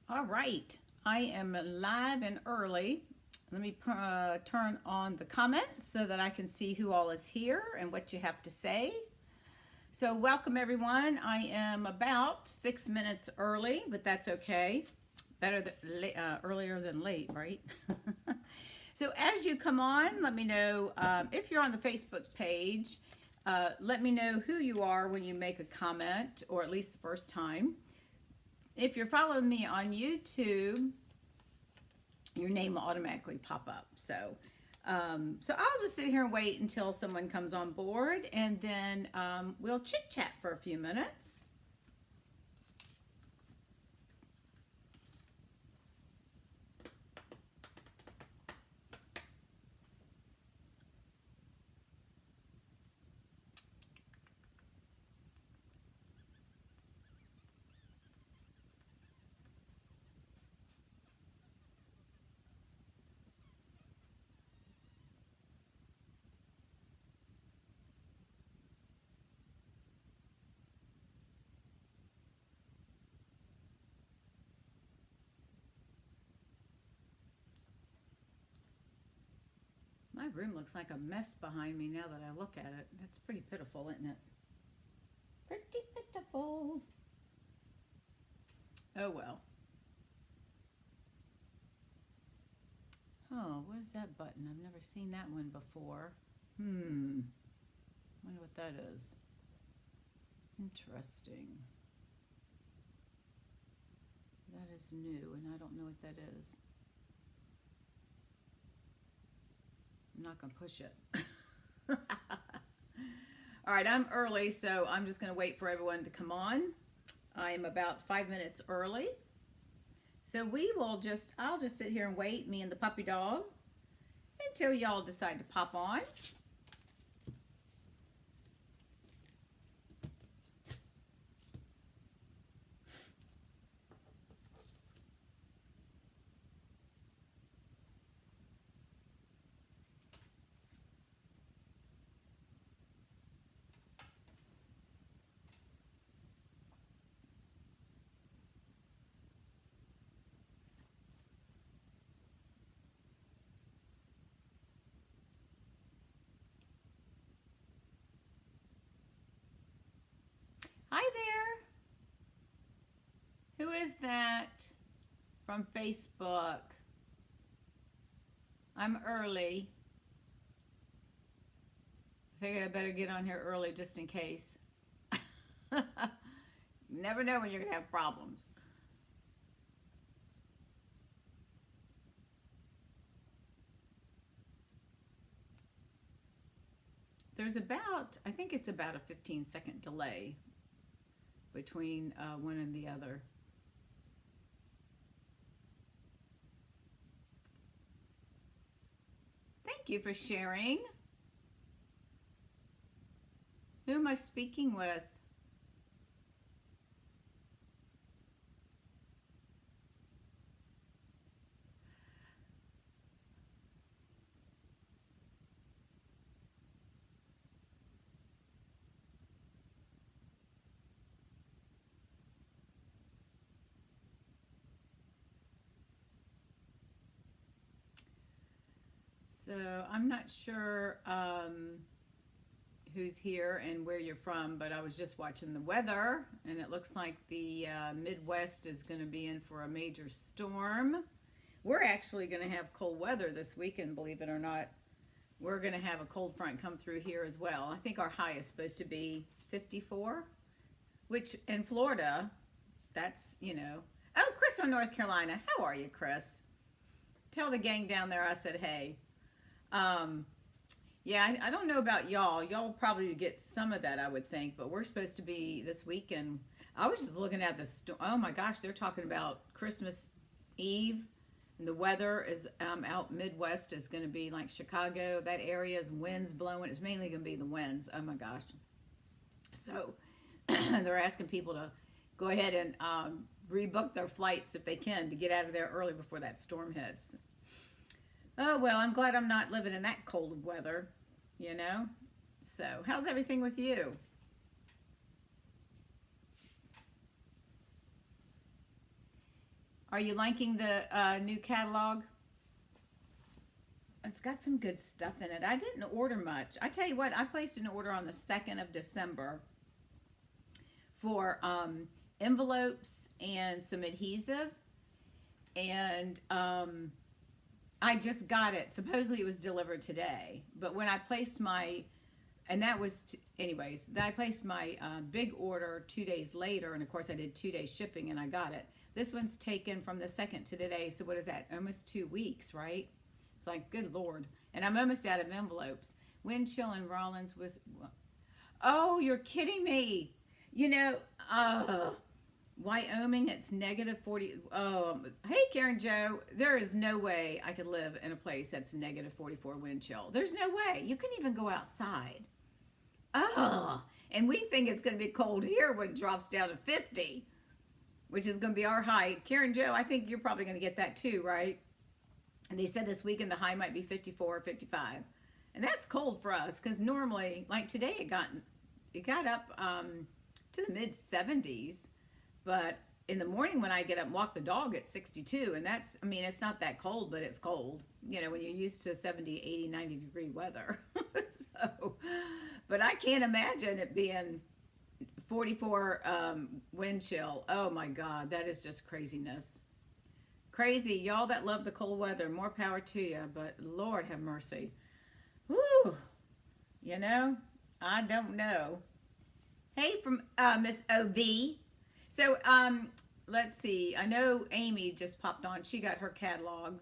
All right, I am live and early. Let me turn on the comments so that I can see who all is here and what you have to say. So, welcome everyone. I am about 6 minutes early, but that's okay. Better earlier than late, right? So, as you come on, let me know if you're on the Facebook page. Let me know who you are when you make a comment, or at least the first time. If you're following me on YouTube, your name will automatically pop up. So I'll just sit here and wait until someone comes on board, and then we'll chit chat for a few minutes. My room looks like a mess behind me now that I look at it. That's pretty pitiful, isn't it? Pretty pitiful. Oh well. Oh, what is that button? I've never seen that one before. Wonder what that is. Interesting. That is new, and I don't know what that is. I'm not going to push it. All right, I'm early, so I'm just going to wait for everyone to come on. I'm about 5 minutes early. So I'll just sit here and wait, me and the puppy dog, until y'all decide to pop on. Hi there. Who is that from Facebook? I'm early. I figured I better get on here early just in case. Never know when you're going to have problems. I think it's about a 15-second delay between one and the other. Thank you for sharing. Who am I speaking with? So I'm not sure who's here and where you're from, but I was just watching the weather, and it looks like the Midwest is going to be in for a major storm. We're actually going to have cold weather this weekend, believe it or not. We're going to have a cold front come through here as well. I think our high is supposed to be 54, which in Florida, that's. Oh, Chris from North Carolina. How are you, Chris? Tell the gang down there I said hey. Um, yeah, I don't know about y'all. Y'all probably get some of that, I would think, but we're supposed to be this weekend. I was just looking at the oh my gosh, they're talking about Christmas Eve, and the weather is out Midwest is going to be like Chicago. That area's winds blowing. It's mainly going to be the winds. Oh my gosh. So they're asking people to go ahead and rebook their flights if they can to get out of there early before that storm hits. Oh, well, I'm glad I'm not living in that cold weather, you know? So, how's everything with you? Are you liking the new catalog? It's got some good stuff in it. I didn't order much. I tell you what, I placed an order on the 2nd of December for envelopes and some adhesive. And I just got it. Supposedly it was delivered today. But when I placed my, and that was, anyways, I placed my big order 2 days later. And of course I did 2 days shipping and I got it. This one's taken from the 2nd to today. So what is that? Almost 2 weeks, right? It's like, good Lord. And I'm almost out of envelopes. Wind chill in Rollins was, oh, you're kidding me. You know, Wyoming, it's negative 40. Oh, hey, Karen Joe, there is no way I could live in a place that's negative 44 wind chill. There's no way. You couldn't even go outside. Oh, and we think it's going to be cold here when it drops down to 50, which is going to be our high. Karen Joe, I think you're probably going to get that too, right? And they said this weekend the high might be 54 or 55. And that's cold for us because normally, like today, it got up to the mid 70s. But in the morning when I get up and walk the dog, it's 62. And that's, I mean, it's not that cold, but it's cold. You know, when you're used to 70, 80, 90 degree weather. So, but I can't imagine it being 44 wind chill. Oh my God, that is just craziness. Crazy. Y'all that love the cold weather, more power to you. But Lord have mercy. Whew. You know, I don't know. Hey, from Miss O.V. So, let's see. I know Amy just popped on. She got her catalog.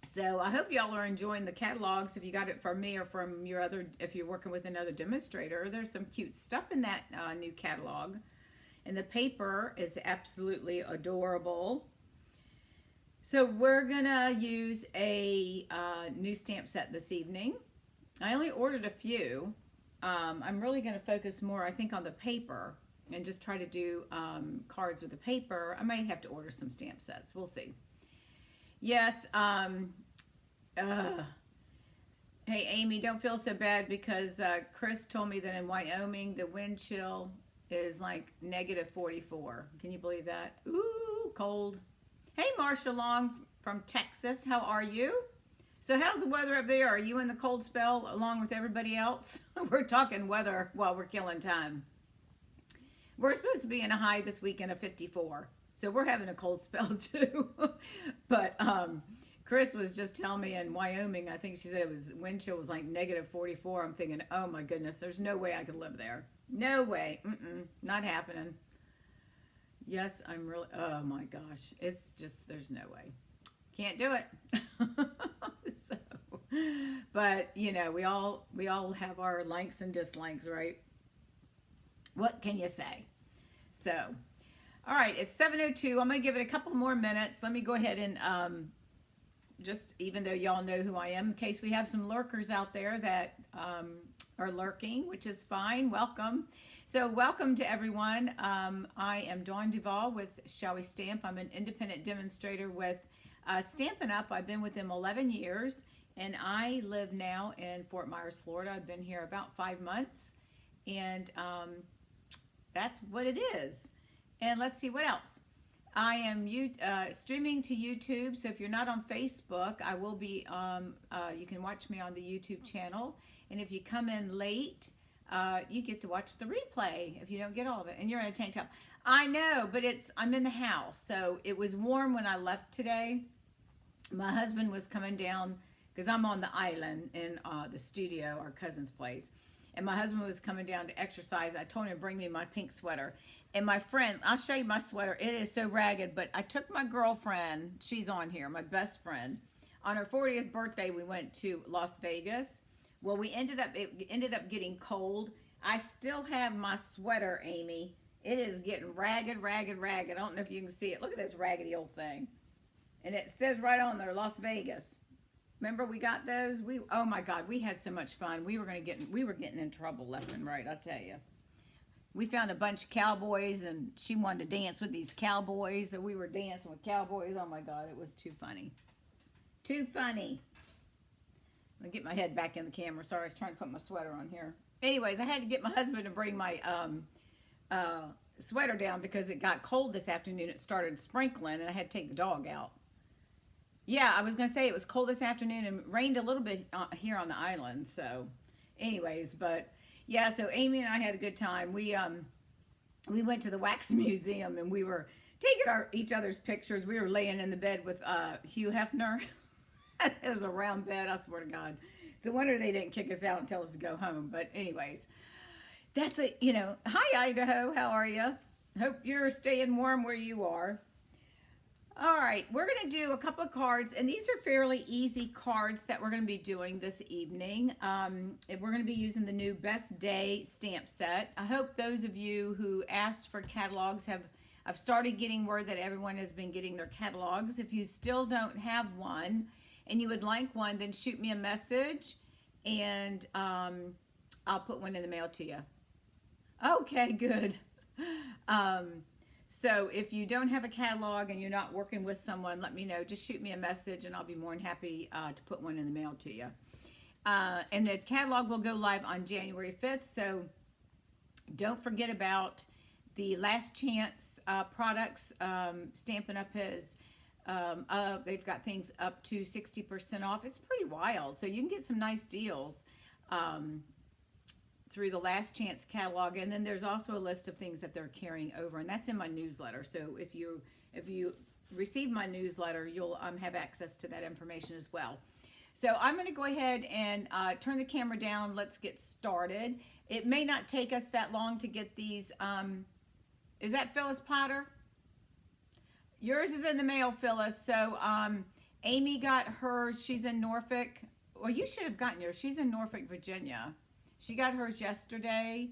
So I hope y'all are enjoying the catalogs. If you got it from me or from your other, if you're working with another demonstrator, there's some cute stuff in that new catalog. And the paper is absolutely adorable. So we're gonna use a new stamp set this evening. I only ordered a few. I'm really gonna focus more, I think, on the paper and just try to do cards with the paper. I might have to order some stamp sets. We'll see. Yes. Hey, Amy, don't feel so bad because Chris told me that in Wyoming the wind chill is like negative 44. Can you believe that? Ooh, cold. Hey, Marsha Long from Texas. How are you? So how's the weather up there? Are you in the cold spell along with everybody else? We're talking weather while we're killing time. We're supposed to be in a high this weekend of 54. So we're having a cold spell too. But Chris was just telling me in Wyoming, I think she said it was wind chill was like negative 44. I'm thinking, oh my goodness, there's no way I could live there. No way. Not happening. Yes, I'm really, oh my gosh. It's just, there's no way. Can't do it. So, but you know, we all have our likes and dislikes, right? What can you say? So, all right, it's 7:02. I'm going to give it a couple more minutes. Let me go ahead and just, even though y'all know who I am, in case we have some lurkers out there that are lurking, which is fine. Welcome. So welcome to everyone. I am Dawn Duvall with Shall We Stamp. I'm an independent demonstrator with Stampin' Up. I've been with them 11 years, and I live now in Fort Myers, Florida. I've been here about 5 months, and that's what it is. And let's see what else. I am streaming to YouTube, so if you're not on Facebook, I will be. You can watch me on the YouTube channel, and if you come in late, you get to watch the replay if you don't get all of it, and you're in a tank top. I know, but I'm in the house, so it was warm when I left today. My husband was coming down because I'm on the island in the studio, our cousin's place. And my husband was coming down to exercise. I told him to bring me my pink sweater. And my friend, I'll show you my sweater. It is so ragged, but I took my girlfriend, she's on here, my best friend. On her 40th birthday, we went to Las Vegas. Well, it ended up getting cold. I still have my sweater, Amy. It is getting ragged, ragged, ragged. I don't know if you can see it. Look at this raggedy old thing. And it says right on there, Las Vegas. Remember we got those? Oh my God, we had so much fun. We were getting in trouble left and right, I'll tell you. We found a bunch of cowboys and she wanted to dance with these cowboys, and we were dancing with cowboys. Oh my God, it was too funny. Too funny. Let me get my head back in the camera. Sorry, I was trying to put my sweater on here. Anyways, I had to get my husband to bring my sweater down because it got cold this afternoon. It started sprinkling and I had to take the dog out. Yeah, I was going to say it was cold this afternoon and rained a little bit here on the island. So anyways, but yeah, so Amy and I had a good time. We went to the wax museum and we were taking each other's pictures. We were laying in the bed with Hugh Hefner. It was a round bed, I swear to God. It's a wonder they didn't kick us out and tell us to go home. But anyways, that's it. Hi Idaho, how are you? Hope you're staying warm where you are. All right, we're going to do a couple of cards, and these are fairly easy cards that we're going to be doing this evening. We're going to be using the new Best Day stamp set. I hope those of you who asked for catalogs I've started getting word that everyone has been getting their catalogs. If you still don't have one and you would like one, then shoot me a message, and I'll put one in the mail to you. Okay, good. So if you don't have a catalog and you're not working with someone, let me know. Just shoot me a message and I'll be more than happy to put one in the mail to you. And the catalog will go live on January 5th. So don't forget about the Last Chance products. Stampin' Up! They've got things up to 60% off. It's pretty wild. So you can get some nice deals through the Last Chance catalog, and then there's also a list of things that they're carrying over, and that's in my newsletter. So if you receive my newsletter, you'll have access to that information as well. So I'm going to go ahead and turn the camera down. Let's get started. It may not take us that long to get these. Is that Phyllis Potter? Yours is in the mail, Phyllis. So Amy got hers. She's in Norfolk. Well, you should have gotten yours. She's in Norfolk, Virginia. She got hers yesterday.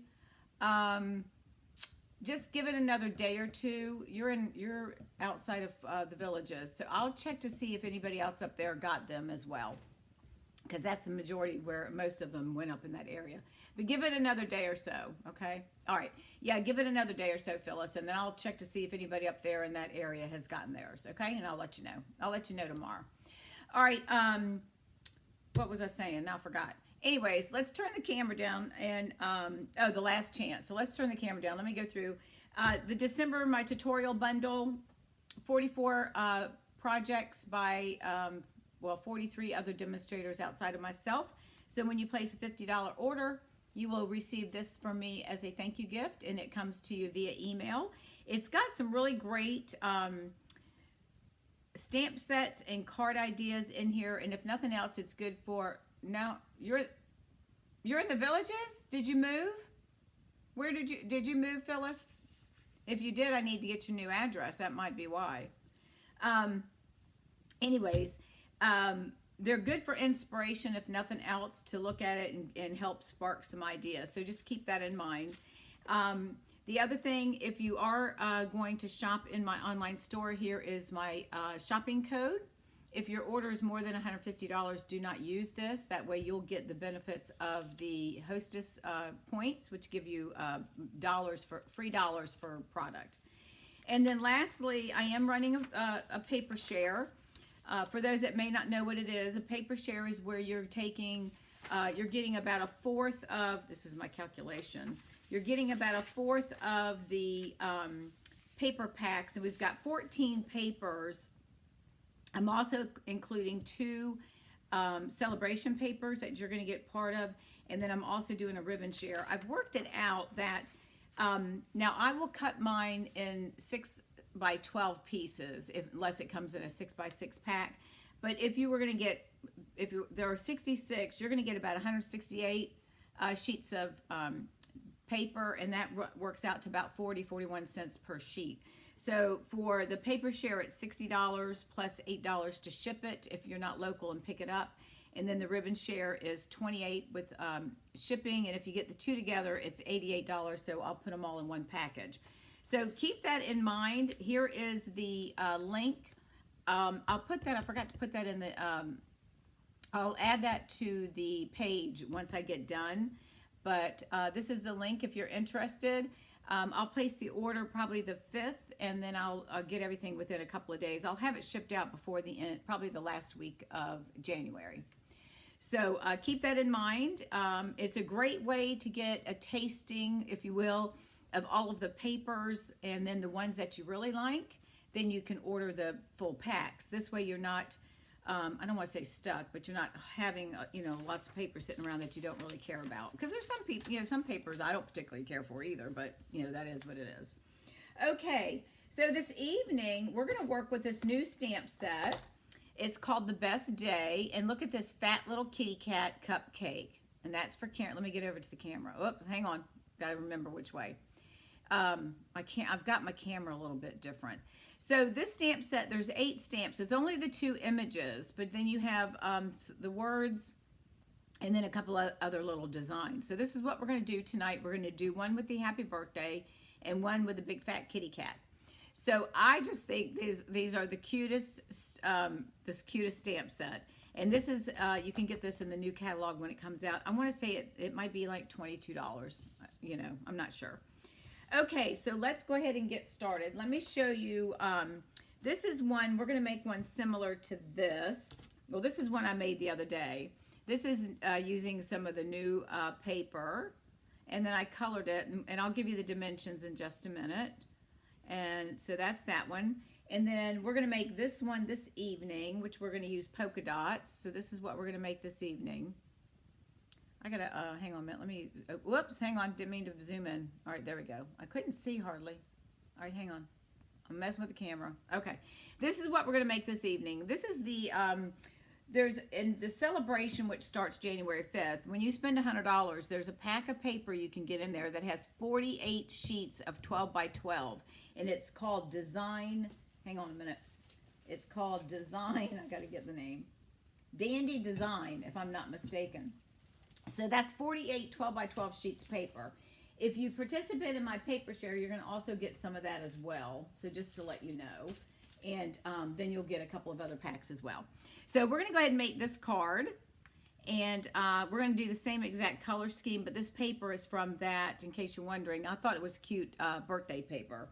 Just give it another day or two. You're outside of the Villages, so I'll check to see if anybody else up there got them as well, because that's the majority where most of them went up in that area. But give it another day or so, okay? All right, yeah, give it another day or so, Phyllis, and then I'll check to see if anybody up there in that area has gotten theirs, okay? And I'll let you know. I'll let you know tomorrow. All right. What was I saying? Now I forgot. Anyways, let's turn the camera down and, the Last Chance. So let's turn the camera down. Let me go through the December, my tutorial bundle, 44 projects by, 43 other demonstrators outside of myself. So when you place a $50 order, you will receive this from me as a thank you gift, and it comes to you via email. It's got some really great stamp sets and card ideas in here, and if nothing else, it's good for... Now, you're in the Villages? Did you move? Where did you move, Phyllis? If you did, I need to get your new address. That might be why. Anyways, they're good for inspiration, if nothing else, to look at it and help spark some ideas. So just keep that in mind. The other thing, if you are going to shop in my online store, here is my shopping code. If your order is more than $150, do not use this. That way you'll get the benefits of the Hostess points, which give you free dollars for product. And then lastly, I am running a paper share. For those that may not know what it is, a paper share is where you're getting about a fourth of, this is my calculation, you're getting about a fourth of the paper packs, and we've got 14 papers. I'm also including 2 celebration papers that you're going to get part of, and then I'm also doing a ribbon share. I've worked it out that now I will cut mine in 6 by 12 pieces, unless it comes in a 6 by 6 pack. But if you were going to get, there are 66, you're going to get about 168 sheets of paper, and that works out to about 41 cents per sheet. So for the paper share, it's $60 plus $8 to ship it if you're not local and pick it up. And then the ribbon share is $28 with shipping. And if you get the 2 together, it's $88. So I'll put them all in one package. So keep that in mind. Here is the link. I'll put that, I forgot to put that in the, I'll add that to the page once I get done. But this is the link if you're interested. I'll place the order probably the 5th, and then I'll get everything within a couple of days. I'll have it shipped out before the end, probably the last week of January. So keep that in mind. It's a great way to get a tasting, if you will, of all of the papers, and then the ones that you really like, then you can order the full packs. This way you're not, I don't want to say stuck, but you're not having, lots of papers sitting around that you don't really care about. Because there's some people, some papers I don't particularly care for either, but, that is what it is. Okay, so this evening, we're going to work with this new stamp set. It's called The Best Day, and look at this fat little kitty cat cupcake. And that's for Karen. Let me get over to the camera. Oops, hang on. Got to remember which way. I've got my camera a little bit different. So this stamp set, there's 8 stamps. It's only the 2 images, but then you have the words and then a couple of other little designs. So this is what we're going to do tonight. We're going to do one with the happy birthday and one with the big fat kitty cat. So I just think these are the cutest, this cutest stamp set. And this is, you can get this in the new catalog when it comes out. I want to say it might be like $22, I'm not sure. Okay, so let's go ahead and get started. Let me show you, this is one, we're going to make one similar to this. Well, this is one I made the other day. This is using some of the new paper, and then I colored it, and I'll give you the dimensions in just a minute. And so that's that one. And then we're going to make this one this evening, which we're going to use polka dots. So this is what we're going to make this evening. I got to, hang on a minute. Let me, whoops, hang on. Didn't mean to zoom in. All right, there we go. I couldn't see hardly. All right, hang on. I'm messing with the camera. Okay. This is what we're going to make this evening. This is the, there's, in the celebration, which starts January 5th, when you spend $100, there's a pack of paper you can get in there that has 48 sheets of 12 by 12. And it's called Design, hang on a minute. It's called Design, I got to get the name. Dandy Design, if I'm not mistaken. So that's 48 12 by 12 sheets of paper. If you participate in my paper share, you're going to also get some of that as well. So just to let you know. And then you'll get a couple of other packs as well. So we're going to go ahead and make this card. And we're going to do the same exact color scheme, but this paper is from that, in case you're wondering. I thought it was cute birthday paper.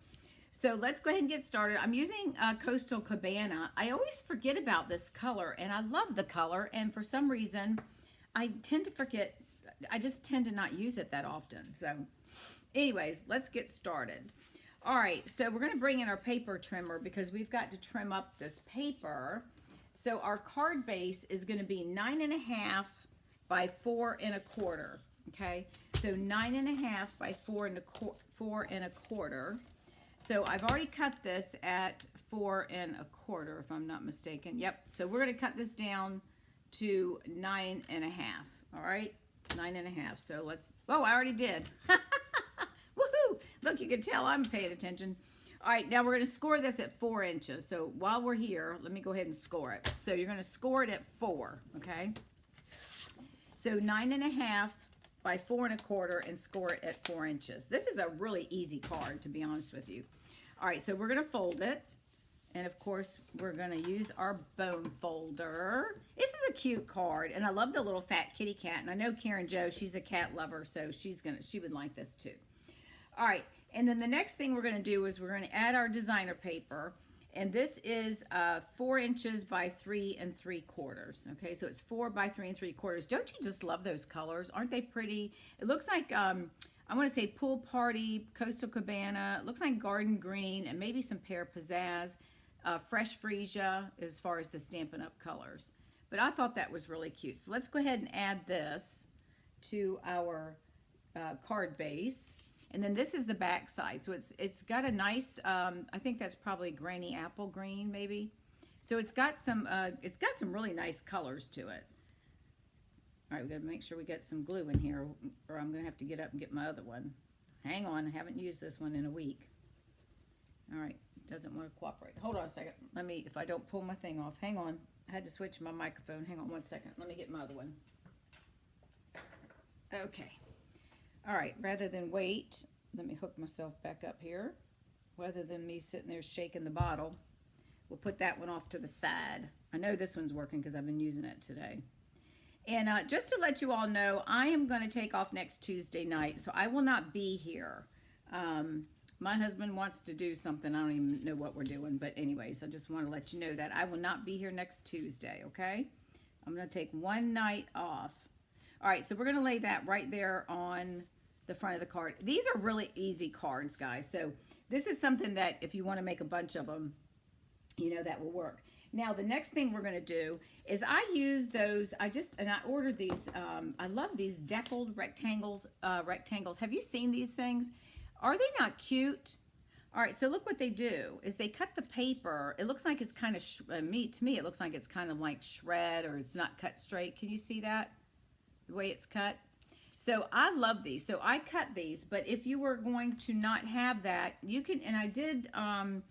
So let's go ahead and get started. I'm using Coastal Cabana. I always forget about this color, and I love the color, and for some reason, I tend to forget. I just tend to not use it that often. So anyways, let's get started. All right, so we're going to bring in our paper trimmer because we've got to trim up this paper. So our card base is going to be 9.5 by 4 1/4. Okay, so 9.5 by 4 1/4. So I've already cut this at 4 1/4, if I'm not mistaken. Yep. So we're going to cut this down to 9.5. All right, 9.5. So let's. Oh, I already did. Woohoo! Look, you can tell I'm paying attention. All right, now we're going to score this at 4 inches. So while we're here, let me go ahead and score it. So you're going to score it at 4. Okay. So 9.5 by 4 1/4 and score it at 4 inches. This is a really easy card, to be honest with you. All right, so we're going to fold it. And of course, we're going to use our bone folder. This is a cute card, and I love the little fat kitty cat. And I know Karen Jo, she's a cat lover, so she would like this too. All right, and then the next thing we're going to do is we're going to add our designer paper. And this is 4 inches by 3 3/4. Okay, so it's 4 by 3 3/4. Don't you just love those colors? Aren't they pretty? It looks like, I want to say Pool Party, Coastal Cabana. It looks like Garden Green and maybe some Pear Pizzazz, Fresh Freesia as far as the Stampin' Up! Colors. But I thought that was really cute. So let's go ahead and add this to our card base. And then this is the back side. So it's got a nice, I think that's probably Granny Apple Green, maybe. So it's got some really nice colors to it. All right, we got to make sure we get some glue in here, or I'm going to have to get up and get my other one. Hang on, I haven't used this one in a week. All right, it doesn't want to cooperate. Hold on a second. Let me, if I don't pull my thing off, hang on. I had to switch my microphone. Hang on one second. Let me get my other one. Okay. All right, rather than wait, let me hook myself back up here. Rather than me sitting there shaking the bottle, we'll put that one off to the side. I know this one's working because I've been using it today. And just to let you all know, I am going to take off next Tuesday night, so I will not be here. My husband wants to do something. I don't even know what we're doing, but anyways, I just want to let you know that I will not be here next Tuesday, okay? I'm going to take one night off. All right, so we're going to lay that right there on the front of the card. These are really easy cards, guys. So this is something that if you want to make a bunch of them, you know, that will work. Now, the next thing we're going to do is I use those, I ordered these, I love these deckled rectangles. Have you seen these things? Are they not cute? All right, so look what they do is they cut the paper. It looks like it's kind of, to me, it looks like it's kind of like shred or it's not cut straight. Can you see that? The way it's cut? So I love these. So I cut these, but if you were going to not have that, you can, and I did, on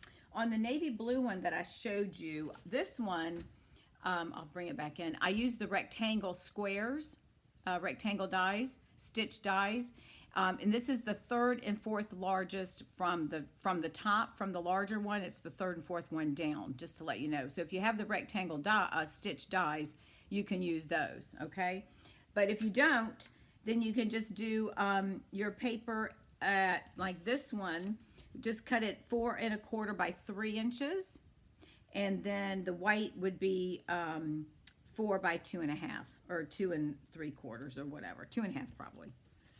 the navy blue one that I showed you, this one, I'll bring it back in. I used the rectangle squares, rectangle dies, stitch dies. And this is the third and fourth largest from the top, from the larger one. It's the third and fourth one down, just to let you know. So if you have the rectangle stitch dies, you can use those, okay? But if you don't, then you can just do your paper at, like this one, just cut it 4 1/4 by 3 inches. And then the white would be 4 by 2 1/2 or 2 3/4 or whatever, 2 1/2 probably.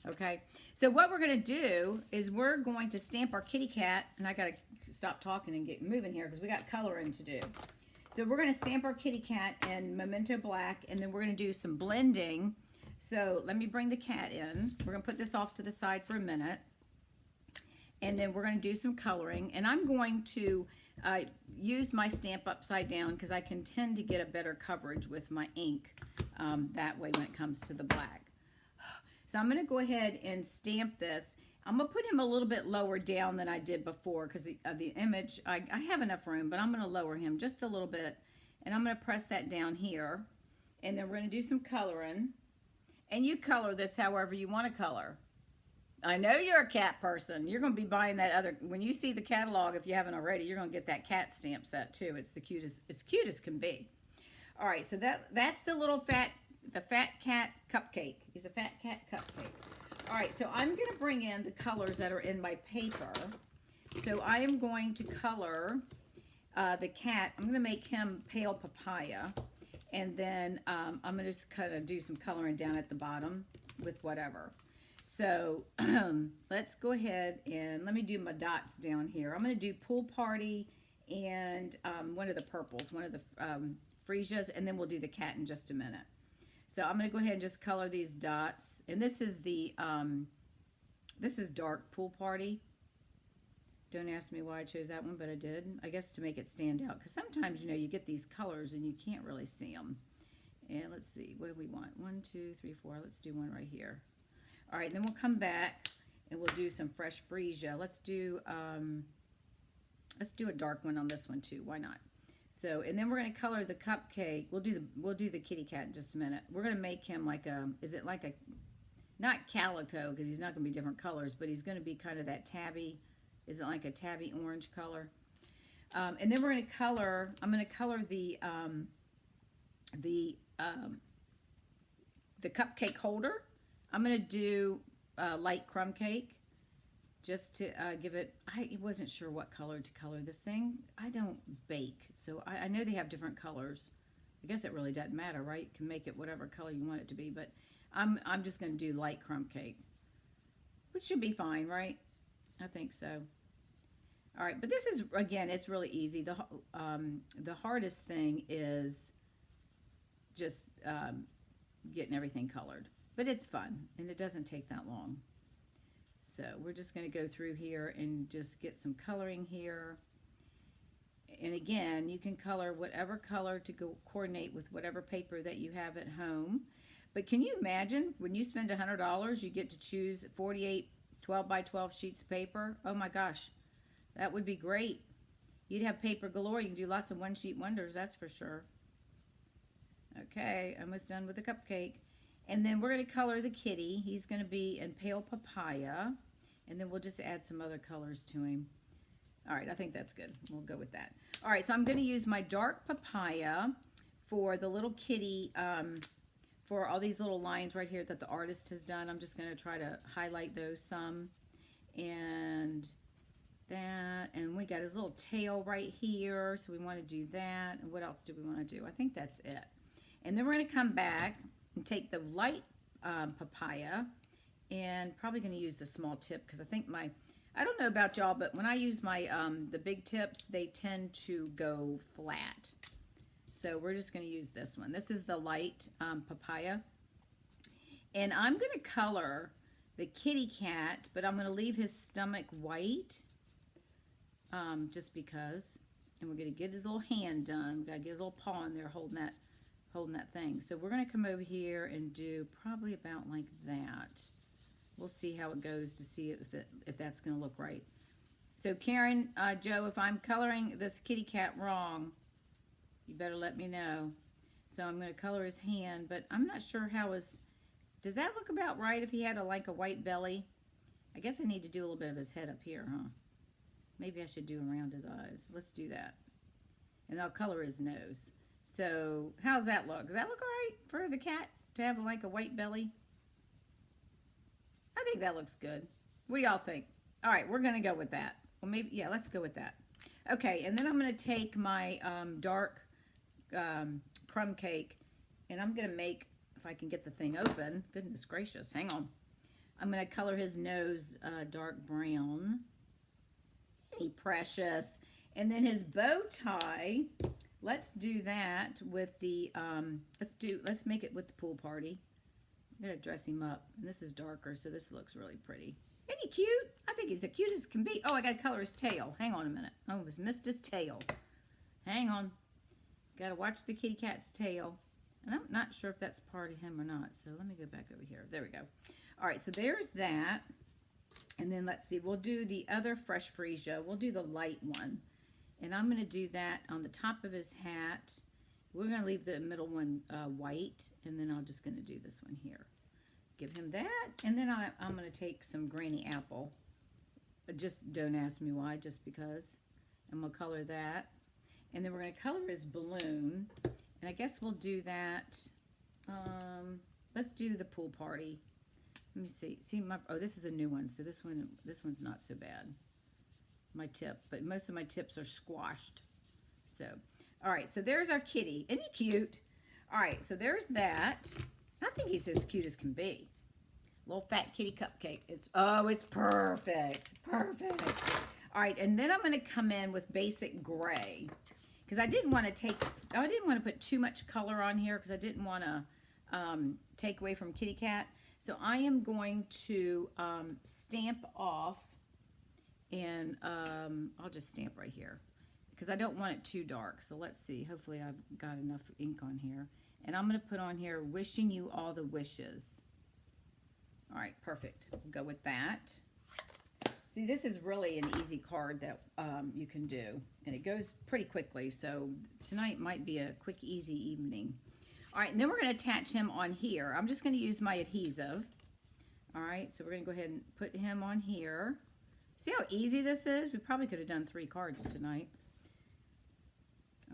Okay, so what we're going to do is we're going to stamp our kitty cat, and I got to stop talking and get moving here because we got coloring to do. So we're going to stamp our kitty cat in Memento Black, and then we're going to do some blending. So let me bring the cat in. We're going to put this off to the side for a minute, and then we're going to do some coloring, and I'm going to use my stamp upside down because I can tend to get a better coverage with my ink that way when it comes to the black. So I'm going to go ahead and stamp this. I'm going to put him a little bit lower down than I did before because the image, I have enough room, but I'm going to lower him just a little bit. And I'm going to press that down here. And then we're going to do some coloring. And you color this however you want to color. I know you're a cat person. You're going to be buying that other, when you see the catalog, if you haven't already, you're going to get that cat stamp set too. It's the cutest, as cute as can be. All right, so that's the little fat cat cupcake. He's a fat cat cupcake. All right, so I'm going to bring in the colors that are in my paper. So I am going to color the cat. I'm going to make him pale papaya. And then I'm going to just kind of do some coloring down at the bottom with whatever. So let's go ahead and let me do my dots down here. I'm going to do Pool Party and one of the purples, one of the freesias, and then we'll do the cat in just a minute. So I'm going to go ahead and just color these dots. And this is the, this is Dark Pool Party. Don't ask me why I chose that one, but I did. I guess to make it stand out. Because sometimes, you know, you get these colors and you can't really see them. And let's see, what do we want? 1, 2, 3, 4. Let's do one right here. All right, then we'll come back and we'll do some fresh freesia. Let's do a dark one on this one too. Why not? So, and then we're going to color the cupcake. We'll do the kitty cat in just a minute. We're going to make him like a, is it like a, not calico because he's not going to be different colors, but he's going to be kind of that tabby, is it like a tabby orange color? And then we're going to color, I'm going to color the cupcake holder. I'm going to do light crumb cake. Just to give it, I wasn't sure what color to color this thing. I don't bake, so I know they have different colors. I guess it really doesn't matter, right? You can make it whatever color you want it to be, but I'm just going to do light crumb cake, which should be fine, right? I think so. All right, but this is, again, it's really easy. The hardest thing is just getting everything colored, but it's fun, and it doesn't take that long. So we're just going to go through here and just get some coloring here. And again, you can color whatever color to go coordinate with whatever paper that you have at home. But can you imagine when you spend $100, you get to choose 48 12 by 12 sheets of paper? Oh my gosh, that would be great. You'd have paper galore. You can do lots of one-sheet wonders, that's for sure. Okay, almost done with the cupcake. And then we're going to color the kitty. He's going to be in pale papaya. And then we'll just add some other colors to him. All right, I think that's good. We'll go with that. All right, so I'm going to use my dark papaya for the little kitty, for all these little lines right here that the artist has done. I'm just going to try to highlight those some. And that. And we got his little tail right here. So we want to do that. And what else do we want to do? I think that's it. And then we're going to come back and take the light papaya and probably going to use the small tip because I think I don't know about y'all, but when I use my, the big tips, they tend to go flat. So we're just going to use this one. This is the light papaya. And I'm going to color the kitty cat, but I'm going to leave his stomach white just because. And we're going to get his little hand done. We got to get his little paw in there holding that thing. So we're going to come over here and do probably about like that. We'll see how it goes to see if that's going to look right. So Karen, Joe, if I'm coloring this kitty cat wrong, you better let me know. So I'm going to color his hand, but I'm not sure how does that look about right if he had like a white belly? I guess I need to do a little bit of his head up here, huh? Maybe I should do around his eyes. Let's do that. And I'll color his nose. So how's that look? Does that look all right for the cat to have like a white belly? I think that looks good. What do y'all think? All right, we're going to go with that. Well, maybe, yeah, let's go with that. Okay, and then I'm going to take my dark crumb cake, and I'm going to make, if I can get the thing open, goodness gracious, hang on. I'm going to color his nose dark brown. Hey, precious. And then his bow tie, let's do that with the, let's make it with the pool party. I'm going to dress him up. And this is darker, so this looks really pretty. Isn't he cute? I think he's the cutest can be. Oh, I got to color his tail. Hang on a minute. I almost missed his tail. Hang on. Got to watch the kitty cat's tail. And I'm not sure if that's part of him or not. So let me go back over here. There we go. All right, so there's that. And then let's see. We'll do the other fresh freesia. We'll do the light one. And I'm going to do that on the top of his hat. We're going to leave the middle one white. And then I'm just going to do this one here. Give him that. And then I'm going to take some Granny Apple. Just don't ask me why, just because. And we'll color that. And then we're going to color his balloon. And I guess we'll do that. Let's do the pool party. Let me see. See oh, this is a new one. So this one's not so bad. My tip, but most of my tips are squashed. So, all right. So there's our kitty. Isn't he cute? All right. So there's that. I think he's as cute as can be. Little fat kitty cupcake. It's perfect. Perfect. All right. And then I'm going to come in with basic gray. Because I didn't want to put too much color on here because I didn't want to take away from Kitty Cat. So I am going to stamp off, and I'll just stamp right here because I don't want it too dark. So let's see. Hopefully I've got enough ink on here. And I'm going to put on here, wishing you all the wishes. All right, perfect. We'll go with that. See, this is really an easy card that you can do, and it goes pretty quickly, so tonight might be a quick, easy evening. All right, and then we're going to attach him on here. I'm just going to use my adhesive. All right, so we're going to go ahead and put him on here. See how easy this is? We probably could have done 3 cards tonight.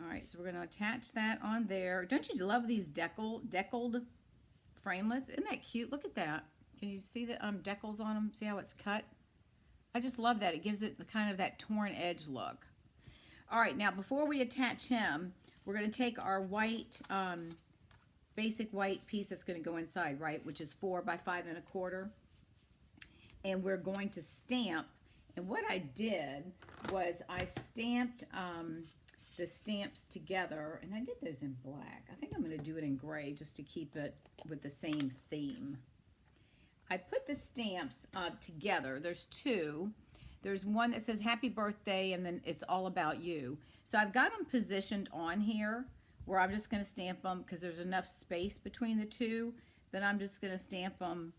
All right, so we're going to attach that on there. Don't you love these deckled framelits? Isn't that cute? Look at that. Can you see the decals on them? See how it's cut? I just love that. It gives it the kind of that torn edge look. All right, now before we attach him, we're going to take our white, basic white piece that's going to go inside, right, which is 4 by 5 1/4. And we're going to stamp. And what I did was I stamped the stamps together, and I did those in black. I think I'm going to do it in gray just to keep it with the same theme. I put the stamps together. There's 2. There's one that says happy birthday, and then it's all about you. So I've got them positioned on here where I'm just going to stamp them because there's enough space between the 2 that I'm just going to stamp them.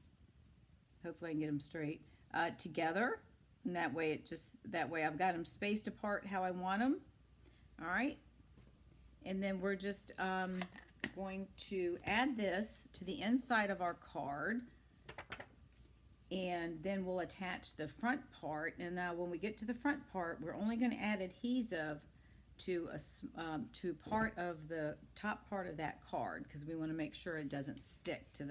Hopefully I can get them straight together. And that way I've got them spaced apart how I want them. All right. And then we're just going to add this to the inside of our card. And then we'll attach the front part. And now when we get to the front part, we're only going to add adhesive to part of the top part of that card because we want to make sure it doesn't stick to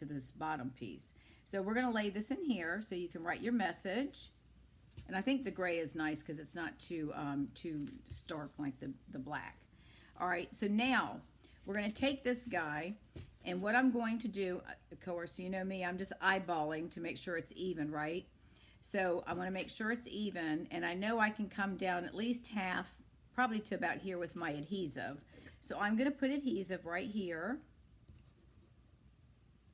this bottom piece. So we're going to lay this in here so you can write your message. And I think the gray is nice because it's not too stark like the black. All right, so now we're going to take this guy And what I'm going to do, of course, you know me, I'm just eyeballing to make sure it's even, right? So I want to make sure it's even, and I know I can come down at least half, probably to about here with my adhesive. So I'm going to put adhesive right here,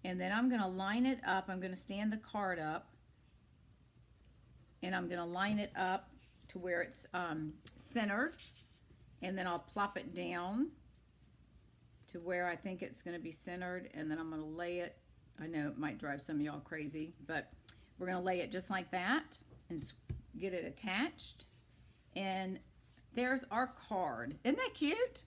and then I'm going to line it up. I'm going to stand the card up, and I'm going to line it up to where it's centered, and then I'll plop it down to where I think it's going to be centered, and then I'm going to lay it. I know it might drive some of y'all crazy, but we're going to lay it just like that and get it attached. And there's our card. Isn't that cute?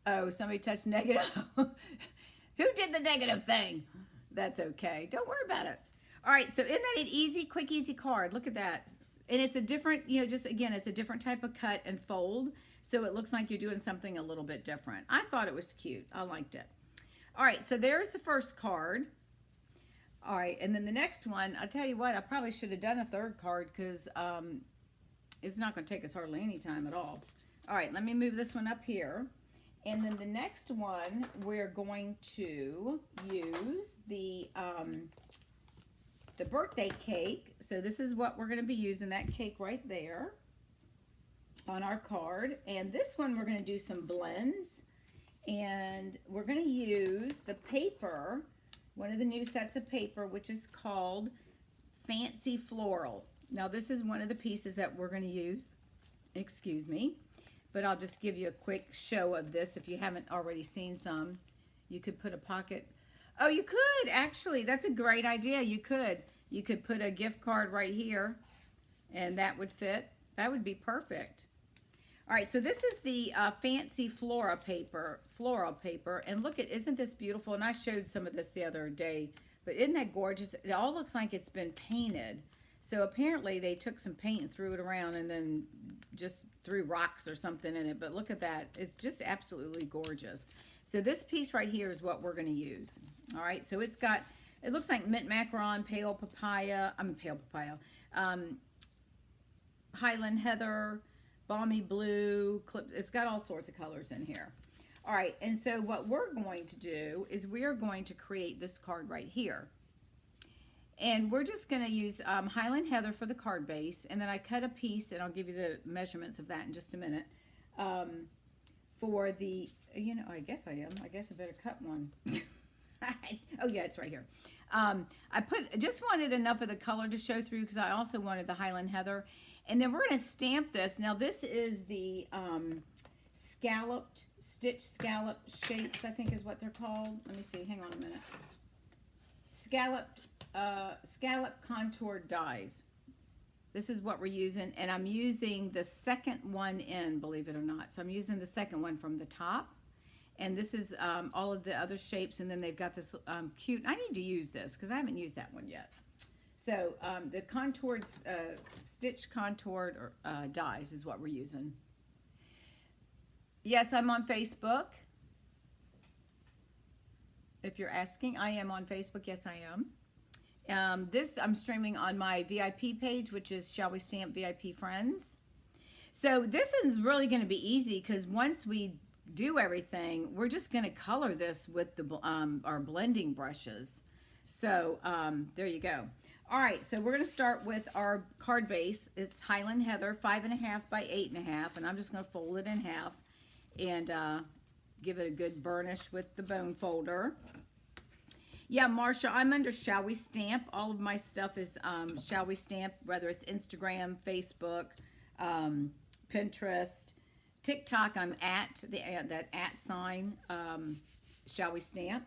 Oh, somebody touched negative. Who did the negative thing? That's okay. Don't worry about it. All right, so isn't that an easy, quick, easy card? Look at that. And it's a different, you know, just again, it's a different type of cut and fold. So it looks like you're doing something a little bit different. I thought it was cute. I liked it. All right, so there's the first card. All right, and then the next one, I'll tell you what, I probably should have done a third card because it's not going to take us hardly any time at all. All right, let me move this one up here. And then the next one, we're going to use the birthday cake. So this is what we're going to be using, that cake right there on our card. And this one, we're going to do some blends. And we're going to use the paper, one of the new sets of paper, which is called Fancy Floral. Now, this is one of the pieces that we're going to use. Excuse me. But I'll just give you a quick show of this if you haven't already seen some. You could put a pocket. Oh, you could, actually. That's a great idea. You could. You could put a gift card right here, and that would fit. That would be perfect. All right, so this is the Fancy floral paper, and look at, isn't this beautiful? And I showed some of this the other day, but isn't that gorgeous? It all looks like it's been painted. So apparently they took some paint and threw it around and then just threw rocks or something in it. But look at that. It's just absolutely gorgeous. So this piece right here is what we're going to use. All right, so it's got, it looks like mint macaron, Highland heather, balmy blue, it's got all sorts of colors in here. All right, and so what we're going to do is we're going to create this card right here. And we're just going to use Highland heather for the card base, and then I cut a piece, and I'll give you the measurements of that in just a minute. For the, you know, I guess I better cut one. Oh yeah, it's right here. I just wanted enough of the color to show through because I also wanted the Highland heather. And then we're going to stamp this. Now this is the stitch scallop shapes, I think is what they're called. Let me see, hang on a minute. Scallop contoured dies. This is what we're using, and I'm using the second one in, believe it or not. So I'm using the second one from the top, and this is all of the other shapes, and then they've got this cute, I need to use this because I haven't used that one yet. So the contoured, stitch contoured dies is what we're using. Yes, I'm on Facebook. If you're asking, I am on Facebook. Yes, I am. This I'm streaming on my VIP page, which is Shall We Stamp VIP Friends. So this is really going to be easy because once we do everything, we're just going to color this with the our blending brushes. So there you go. All right, so we're going to start with our card base. It's Highland Heather 5.5 by 8.5, and I'm just going to fold it in half and give it a good burnish with the bone folder. Yeah, Marsha, I'm under Shall We Stamp. All of my stuff is Shall We Stamp, whether it's Instagram, Facebook, Pinterest, TikTok. I'm at that @ sign, Shall We Stamp.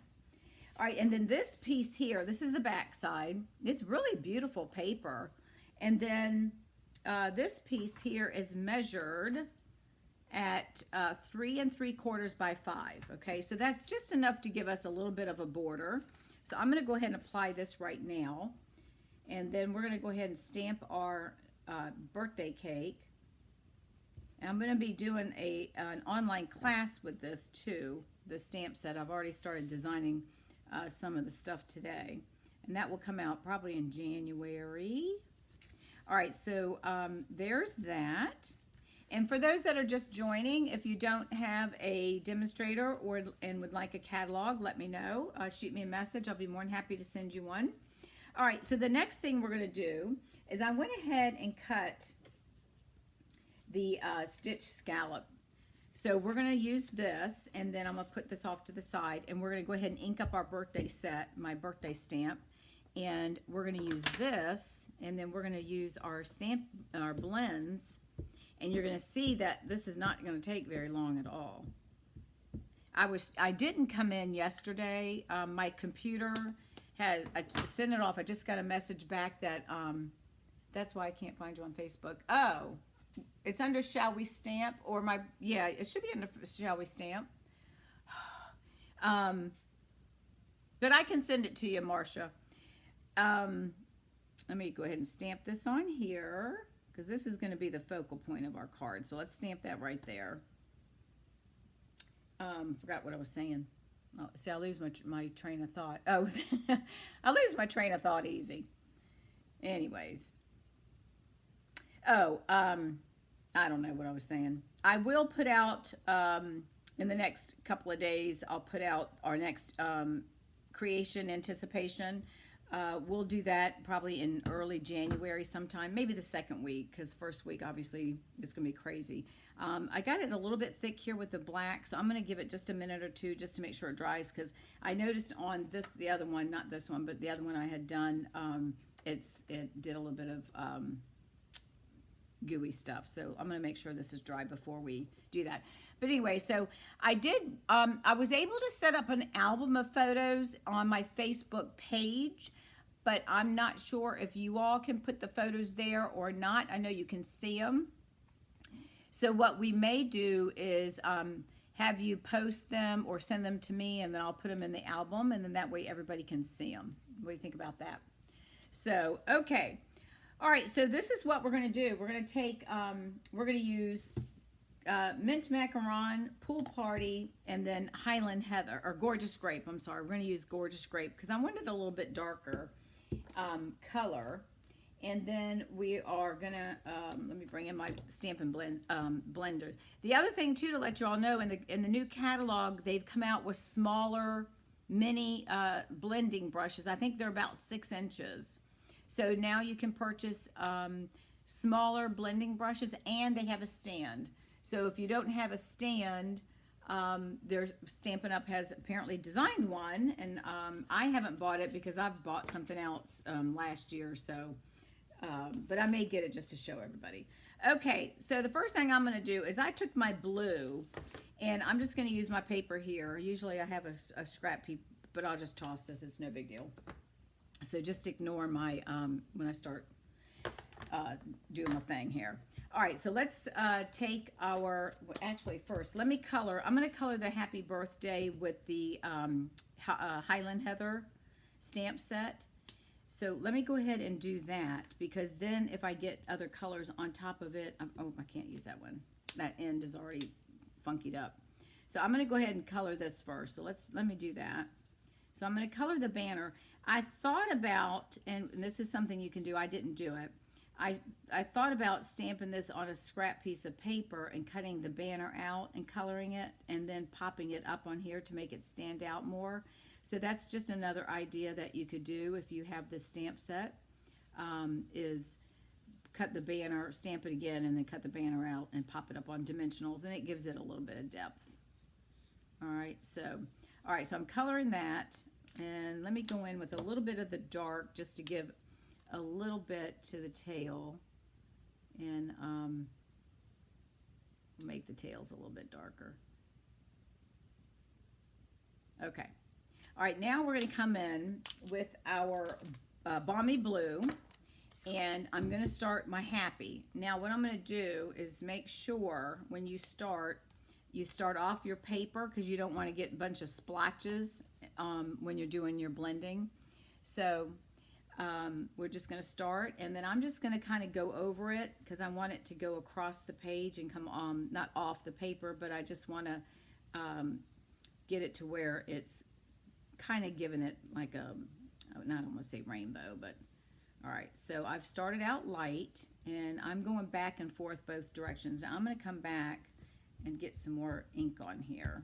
All right, and then this piece here, this is the back side. It's really beautiful paper. And then this piece here is measured at 3 3/4 by 5. Okay, so that's just enough to give us a little bit of a border. So I'm going to go ahead and apply this right now. And then we're going to go ahead and stamp our birthday cake. And I'm going to be doing an online class with this too, the stamp set. I've already started designing some of the stuff today. And that will come out probably in January. All right, so there's that. And for those that are just joining, if you don't have a demonstrator and would like a catalog, let me know. Shoot me a message. I'll be more than happy to send you one. All right, so the next thing we're going to do is I went ahead and cut the stitch scallop. So we're going to use this, and then I'm going to put this off to the side, and we're going to go ahead and ink up our birthday set, my birthday stamp. And we're going to use this, and then we're going to use our blends. And you're going to see that this is not going to take very long at all. I didn't come in yesterday. My computer I sent it off. I just got a message back that, that's why I can't find you on Facebook. Oh, it's under Shall We Stamp, or yeah, it should be under Shall We Stamp. But I can send it to you, Marcia. Let me go ahead and stamp this on here, because this is going to be the focal point of our card. So let's stamp that right there. Forgot what I was saying. Oh, see, I lose my train of thought. Oh, I lose my train of thought easy. Anyways. Oh, I don't know what I was saying. I will put out, in the next couple of days, I'll put out our next creation anticipation. We'll do that probably in early January sometime, maybe the second week, because the first week, obviously, it's going to be crazy. I got it a little bit thick here with the black, so I'm going to give it just a minute or two just to make sure it dries, because I noticed on the other one, not this one, but the other one I had done, it did a little bit of gooey stuff. So I'm going to make sure this is dry before we do that. But anyway, so I was able to set up an album of photos on my Facebook page, but I'm not sure if you all can put the photos there or not. I know you can see them. So what we may do is have you post them or send them to me, and then I'll put them in the album, and then that way everybody can see them. What do you think about that? So, okay. All right, so this is what we're going to do. We're going to take, we're going to use Mint Macaron, Pool Party, and then Highland Heather, or Gorgeous Grape. I'm sorry, we're going to use Gorgeous Grape because I wanted a little bit darker color. And then we are going to, let me bring in my Stampin' Blend blenders. The other thing, too, to let you all know, in the new catalog, they've come out with smaller mini blending brushes. I think they're about 6 inches. So now you can purchase smaller blending brushes, and they have a stand. So if you don't have a stand, there's Stampin' Up! Has apparently designed one, and I haven't bought it because I've bought something else last year, so, but I may get it just to show everybody. Okay, so the first thing I'm going to do is I took my blue, and I'm just going to use my paper here. Usually I have a scrap paper, but I'll just toss this. It's no big deal. So just ignore my, when I start doing my thing here. All right, so let's take our, well, actually first, let me color. I'm going to color the Happy Birthday with the Highland Heather stamp set. So let me go ahead and do that, because then if I get other colors on top of it, oh, I can't use that one. That end is already funkied up. So I'm going to go ahead and color this first. So let me do that. So I'm going to color the banner. I thought about, and this is something you can do, I didn't do it. I thought about stamping this on a scrap piece of paper and cutting the banner out and coloring it and then popping it up on here to make it stand out more. So that's just another idea that you could do if you have this stamp set, is cut the banner, stamp it again, and then cut the banner out and pop it up on dimensionals, and it gives it a little bit of depth. All right, so I'm coloring that, and let me go in with a little bit of the dark just to give a little bit to the tail, and make the tails a little bit darker. Okay. All right, now we're going to come in with our Balmy Blue, and I'm going to start my Happy. Now what I'm going to do is make sure when you start off your paper, because you don't want to get a bunch of splotches when you're doing your blending. So we're just going to start, and then I'm just going to kind of go over it because I want it to go across the page and come on, not off the paper, but I just want to get it to where it's kind of giving it like a, I don't want to say rainbow, but All right, so I've started out light, and I'm going back and forth both directions. Now I'm going to come back and get some more ink on here.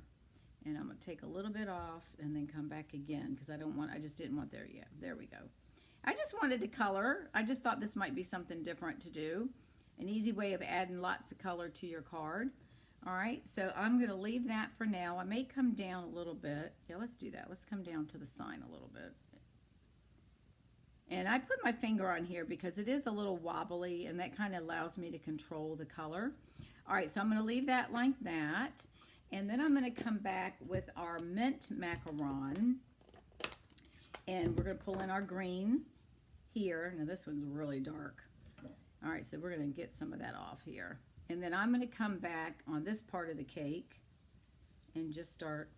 And I'm going to take a little bit off and then come back again because I just didn't want there yet. There we go. I just wanted to color. I just thought this might be something different to do. An easy way of adding lots of color to your card. All right, so I'm going to leave that for now. I may come down a little bit. Yeah, let's do that. Let's come down to the sign a little bit. And I put my finger on here because it is a little wobbly, and that kind of allows me to control the color. All right, so I'm going to leave that like that. And then I'm going to come back with our mint macaron. And we're going to pull in our green here. Now this one's really dark. All right, so we're going to get some of that off here. And then I'm going to come back on this part of the cake and just start,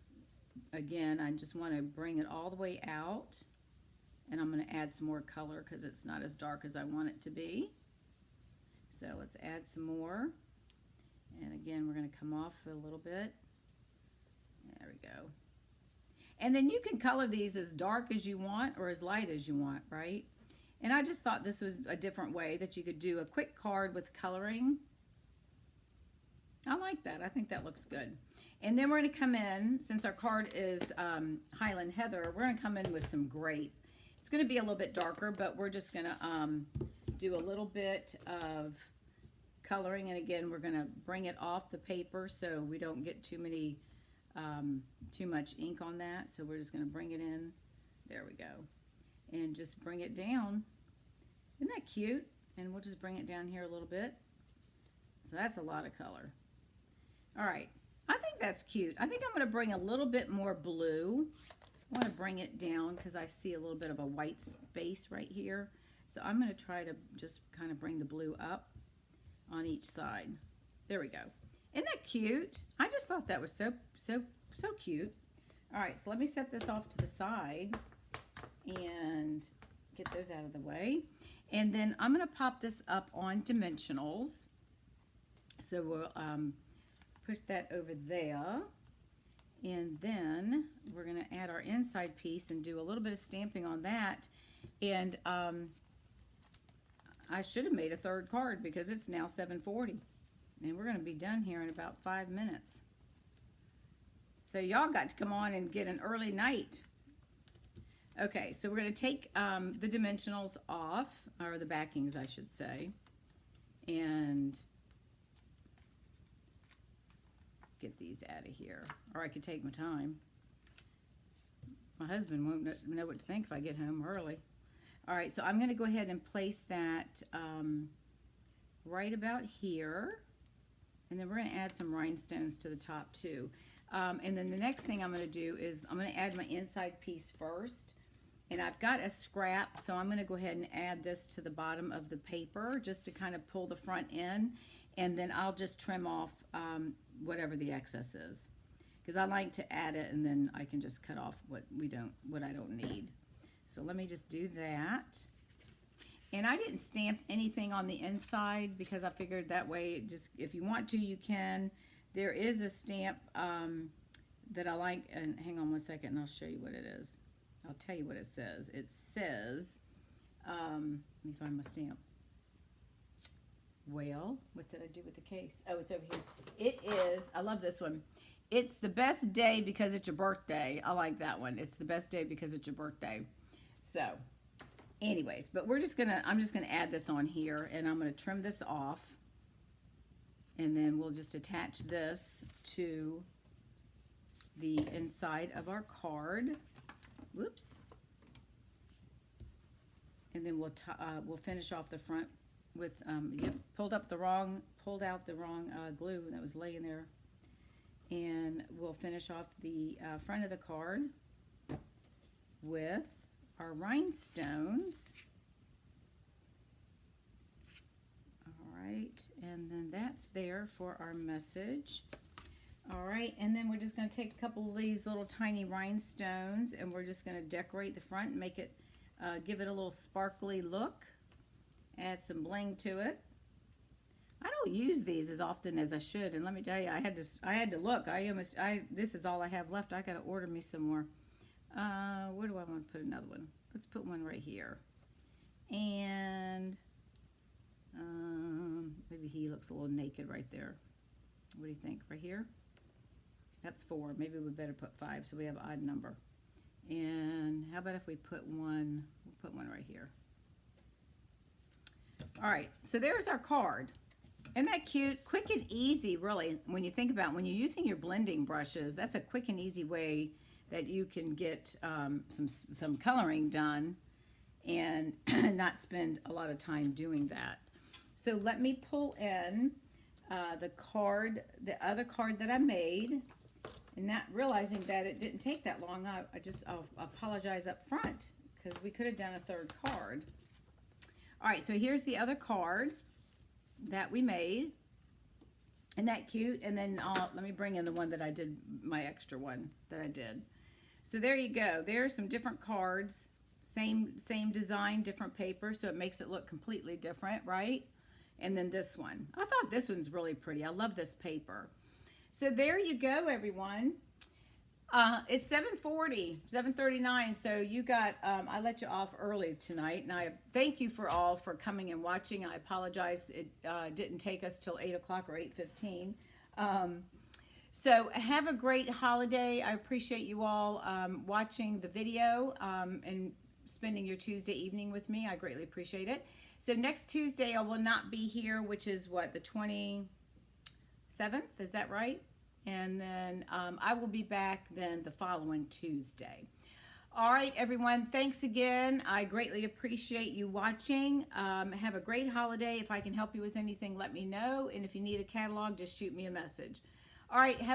again, I just want to bring it all the way out. And I'm going to add some more color because it's not as dark as I want it to be. So let's add some more. And again, we're going to come off a little bit. There we go. And then you can color these as dark as you want or as light as you want, right? And I just thought this was a different way that you could do a quick card with coloring. I like that. I think that looks good. And then we're going to come in, since our card is Highland Heather, we're going to come in with some grape. It's going to be a little bit darker, but we're just going to do a little bit of coloring. And again, we're going to bring it off the paper so we don't get too much ink on that. So we're just going to bring it in. There we go. And just bring it down. Isn't that cute? And we'll just bring it down here a little bit. So that's a lot of color. All right. I think that's cute. I think I'm going to bring a little bit more blue. I want to bring it down because I see a little bit of a white space right here. So I'm going to try to just kind of bring the blue up on each side. There we go. Isn't that cute? I just thought that was so cute. All right, so let me set this off to the side and get those out of the way. And then I'm going to pop this up on dimensionals. So we'll push that over there. And then we're going to add our inside piece and do a little bit of stamping on that. And I should have made a third card because it's now 7:40. And we're going to be done here in about 5 minutes. So y'all got to come on and get an early night. Okay, so we're going to take the dimensionals off, or the backings, I should say. And get these out of here, or I could take my time. My husband won't know what to think if I get home early. All right, so I'm going to go ahead and place that right about here, and then we're going to add some rhinestones to the top too. And then the next thing I'm going to do is I'm going to add my inside piece first, and I've got a scrap, so I'm going to go ahead and add this to the bottom of the paper just to kind of pull the front in, and then I'll just trim off whatever the excess is, because I like to add it and then I can just cut off what I don't need. So let me just do that. And I didn't stamp anything on the inside because I figured that way, just if you want to, you can. There is a stamp that I like, and hang on one second and I'll show you what it is. I'll tell you what it says. It says, let me find my stamp. Well, what did I do with the case? Oh, it's over here. It is, I love this one. It's the best day because it's your birthday. I like that one. It's the best day because it's your birthday. So, anyways, but I'm just gonna add this on here, and I'm gonna trim this off, and then we'll just attach this to the inside of our card. Whoops. And then we'll finish off the front with yep, pulled out the wrong glue that was laying there, and we'll finish off the front of the card with our rhinestones. All right, and then that's there for our message. All right, and then we're just going to take a couple of these little tiny rhinestones, and we're just going to decorate the front and make it give it a little sparkly look. Add some bling to it. I don't use these as often as I should, and let me tell you, I had to look. This is all I have left. I got to order me some more. Where do I want to put another one? Let's put one right here. And maybe he looks a little naked right there. What do you think? Right here? That's 4. Maybe we better put 5 so we have an odd number. And how about if we put one, we'll put one right here. All right, so there's our card. Isn't that cute? Quick and easy, really, when you think about it. When you're using your blending brushes, that's a quick and easy way that you can get some coloring done and not spend a lot of time doing that. So let me pull in the other card that I made, and not realizing that it didn't take that long. I'll apologize up front because we could have done a 3rd card. All right, so here's the other card that we made. Isn't that cute? And then let me bring in the one that I did, my extra one that I did. So there you go. There's some different cards, same design, different paper, so it makes it look completely different, right? And then this one. I thought this one's really pretty. I love this paper. So there you go, everyone. It's 7:39, so you got, I let you off early tonight, and I thank you all for coming and watching. I apologize, it didn't take us till 8 o'clock or 8:15. So have a great holiday. I appreciate you all watching the video and spending your Tuesday evening with me. I greatly appreciate it. So next Tuesday I will not be here, which is what, the 27th, is that right? And then I will be back then the following Tuesday. All right, everyone, thanks again. I greatly appreciate you watching. Have a great holiday. If I can help you with anything, let me know. And if you need a catalog, just shoot me a message. All right,